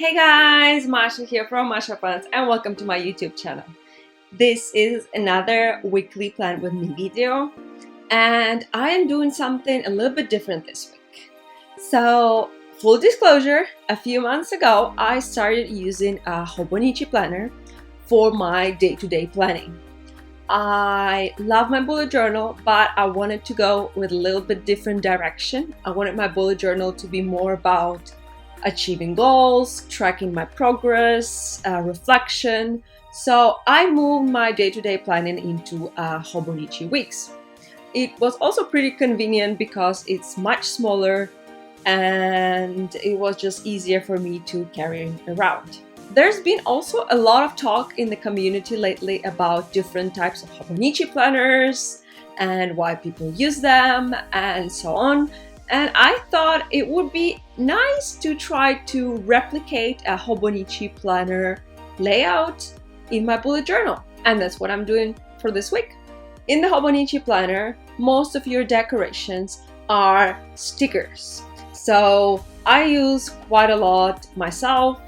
Hey guys, Masha here from Masha Plans and welcome to my YouTube channel. This is another weekly plan with me video and I am doing something a little bit different this week. So, full disclosure, a few months ago I started using a Hobonichi planner for my day-to-day planning. I love my bullet journal, but I wanted to go with a little bit different direction. I wanted my bullet journal to be more about achieving goals, tracking my progress, reflection. So I moved my day-to-day planning into Hobonichi Weeks. It was also pretty convenient because it's much smaller and it was just easier for me to carry around. There's been also a lot of talk in the community lately about different types of Hobonichi planners and why people use them and so on. And I thought it would be nice to try to replicate a Hobonichi planner layout in my bullet journal. And that's what I'm doing for this week. In the Hobonichi planner, most of your decorations are stickers. So I use quite a lot myself,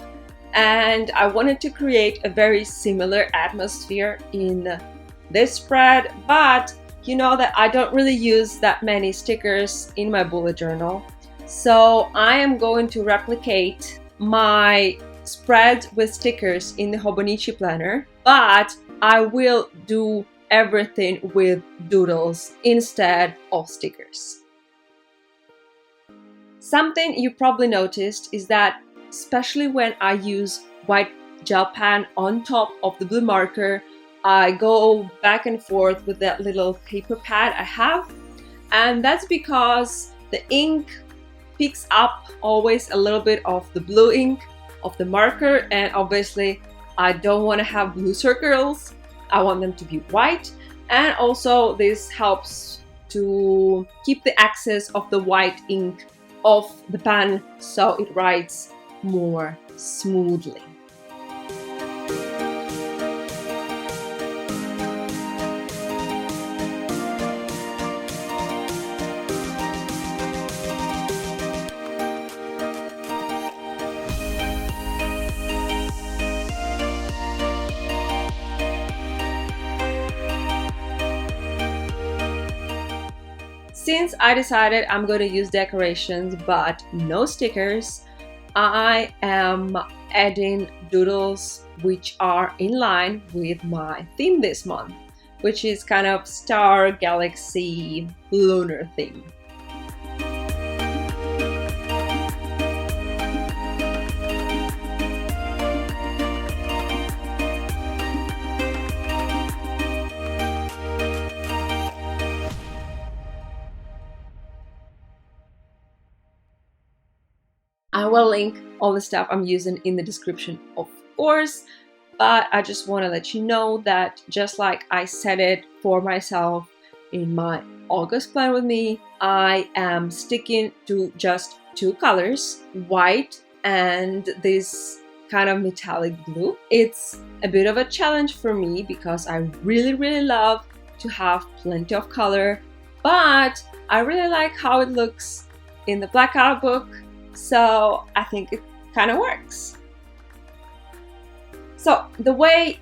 and I wanted to create a very similar atmosphere in this spread, but you know that I don't really use that many stickers in my bullet journal. So I am going to replicate my spread with stickers in the Hobonichi planner, but I will do everything with doodles instead of stickers. Something you probably noticed is that especially when I use white gel pen on top of the blue marker, I go back and forth with that little paper pad I have, and that's because the ink picks up always a little bit of the blue ink of the marker, and obviously I don't want to have blue circles. I want them to be white, and also this helps to keep the excess of the white ink off the pen so it writes more smoothly. Since I decided I'm going to use decorations but no stickers, I am adding doodles which are in line with my theme this month, which is kind of star, galaxy, lunar theme. I will link all the stuff I'm using in the description, of course, but I just want to let you know that just like I set it for myself in my August plan with me, I am sticking to just two colors, white and this kind of metallic blue. It's a bit of a challenge for me because I really love to have plenty of color, but I really like how it looks in the Blackout book. So I think it kind of works. So the way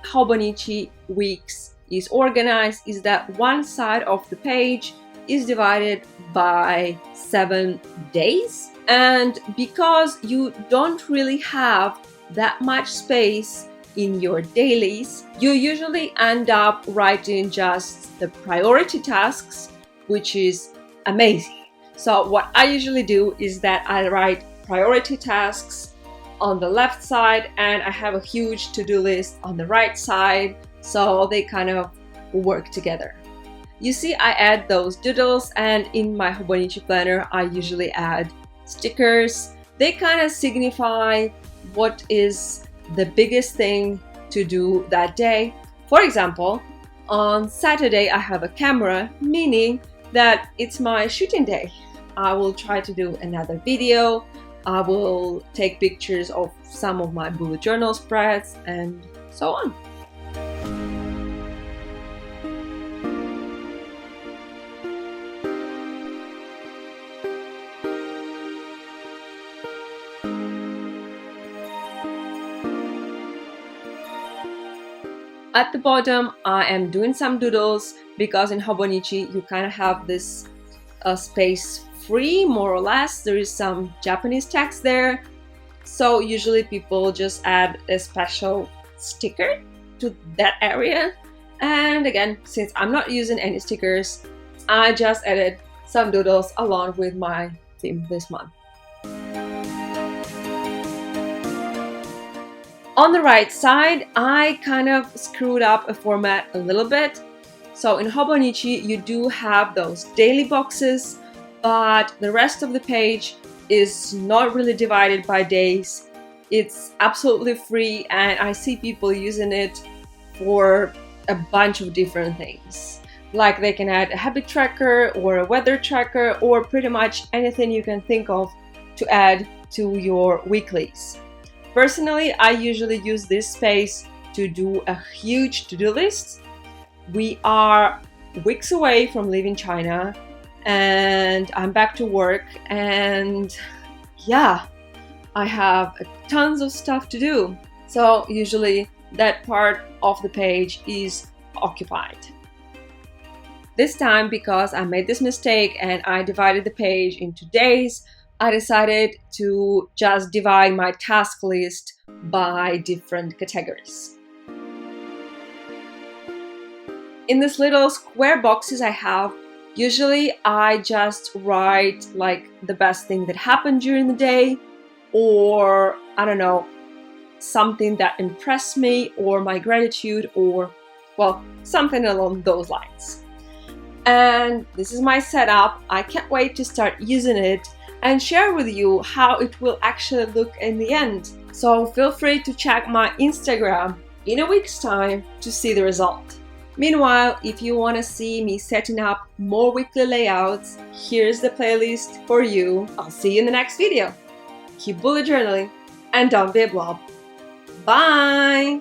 Hobonichi Weeks is organized is that one side of the page is divided by 7 days. And because you don't really have that much space in your dailies, you usually end up writing just the priority tasks, which is amazing. So what I usually do is that I write priority tasks on the left side and I have a huge to-do list on the right side, so they kind of work together. You see, I add those doodles, and in my Hobonichi planner I usually add stickers. They kind of signify what is the biggest thing to do that day. For example, on Saturday I have a camera, meaning that it's my shooting day. I will try to do another video. I will take pictures of some of my bullet journal spreads and so on. At the bottom, I am doing some doodles because in Hobonichi you kind of have this space free, more or less. There is some Japanese text there, so usually people just add a special sticker to that area. And again, since I'm not using any stickers, I just added some doodles along with my theme this month. On the right side, I kind of screwed up a format a little bit. So in Hobonichi, you do have those daily boxes, but the rest of the page is not really divided by days. It's absolutely free, and I see people using it for a bunch of different things. Like they can add a habit tracker or a weather tracker or pretty much anything you can think of to add to your weeklies. Personally, I usually use this space to do a huge to-do list. We are weeks away from leaving China and I'm back to work, and yeah, I have tons of stuff to do. So usually that part of the page is occupied. This time, because I made this mistake and I divided the page into days, I decided to just divide my task list by different categories. In these little square boxes I have, usually I just write like the best thing that happened during the day, or I don't know, something that impressed me, or my gratitude, or well, something along those lines. And this is my setup. I can't wait to start using it and share with you how it will actually look in the end. So feel free to check my Instagram in a week's time to see the result. Meanwhile, if you want to see me setting up more weekly layouts, here's the playlist for you. I'll see you in the next video. Keep bullet journaling and don't be a blob. Bye!